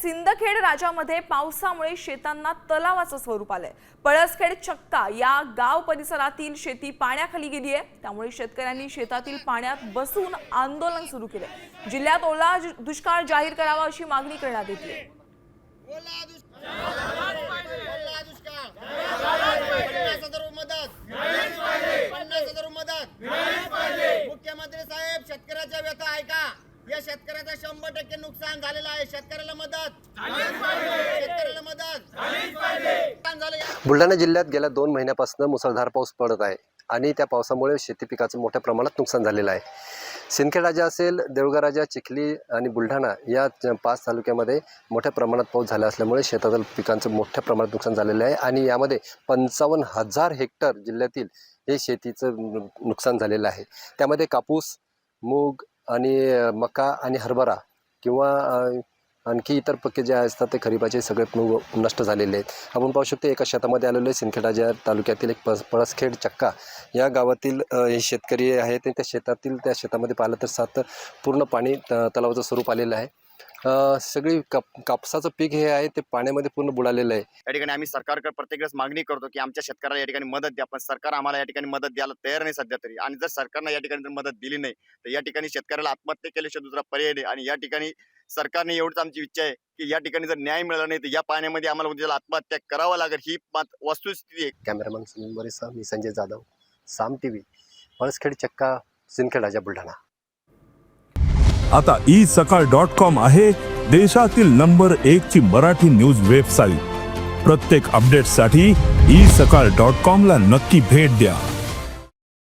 सिंदखेड राजामध्ये पावसामुळे शेतांना तलावाचं स्वरूप आलंय। पळसखेड चक्का या गाव परिसरातील शेती पाण्याखाली गेली आहे। त्यामुळे शेतकऱ्यांनी शेतातील पाण्यात बसून आंदोलन सुरू केले। जिल्ह्यात ओला दुष्काळ जाहीर करावा अशी मागणी करण्यात येते आहे। मुख्यमंत्री साहेब, शेतकऱ्याच्या व्यथा ऐका। या शेतकऱ्याचा 100% नुकसान झालेलं आहे। शेतकऱ्याला मदत बुलढाणा जिल्ह्यात गेल्या 2 महिन्यापासून मुसळधार पाऊस पडत आहे आणि त्या पावसामुळे शेती पिकाचं मोठ्या प्रमाणात नुकसान झालेलं आहे। सिंदखेड राजा असेल, देवगड राजा, चिखली आणि बुलढाणा या 5 तालुक्यामध्ये मोठ्या प्रमाणात पाऊस झाला असल्यामुळे शेतातील पिकांचं मोठ्या प्रमाणात नुकसान झालेलं आहे आणि यामध्ये 55,000 हेक्टर जिल्ह्यातील हे शेतीचं नुकसान झालेलं आहे। त्यामध्ये कापूस, मूग आणि मका आणि हरभरा किंवा आणखी इतर पिके जे असतात ते खरीपाचे सगळे नष्ट झालेले आहेत। आपण पाहू शकतो एका शेतामध्ये आलेलो आहे। सिंदखेड राजा तालुक्यातील एक पळसखेड चक्का या गावातील हे शेतकरी आहेत। त्या शेतामध्ये पाहिलं तर 7 पूर्ण पाणी तलावाचं स्वरूप आलेलं आहे। सगळी कापसाचं पीक हे आहे ते पाण्यामध्ये पूर्ण बुडालेलं आहे। या ठिकाणी आम्ही सरकारकडे प्रत्येक वेळेस मागणी करतो की आमच्या शेतकऱ्याला या ठिकाणी मदत द्या, पण सरकार आम्हाला या ठिकाणी मदत द्यायला तयार नाही सध्या तरी। आणि जर सरकारने या ठिकाणी मदत दिली नाही तर या ठिकाणी शेतकऱ्याला आत्महत्या केल्याशिवाय दुसरा पर्याय नाही। आणि या ठिकाणी सरकारने एवढीच आमची इच्छा आहे की या ठिकाणी जर न्याय मिळाला नाही तर या पाण्यामध्ये आम्हाला उद्याला आत्महत्या करावा लागेल, ही वस्तुस्थिती आहे। कॅमेरामन सुनील बरेसह, मी संजय जाधव, साम टीव्ही, पळसखेड चक्का, सिंदखेड राजा, बुलढाणा। आता isakal.com आहे देशातील नंबर 1 ची मराठी न्यूज वेबसाईट। प्रत्येक अपडेटसाठी isakal.com ला नक्की भेट द्या।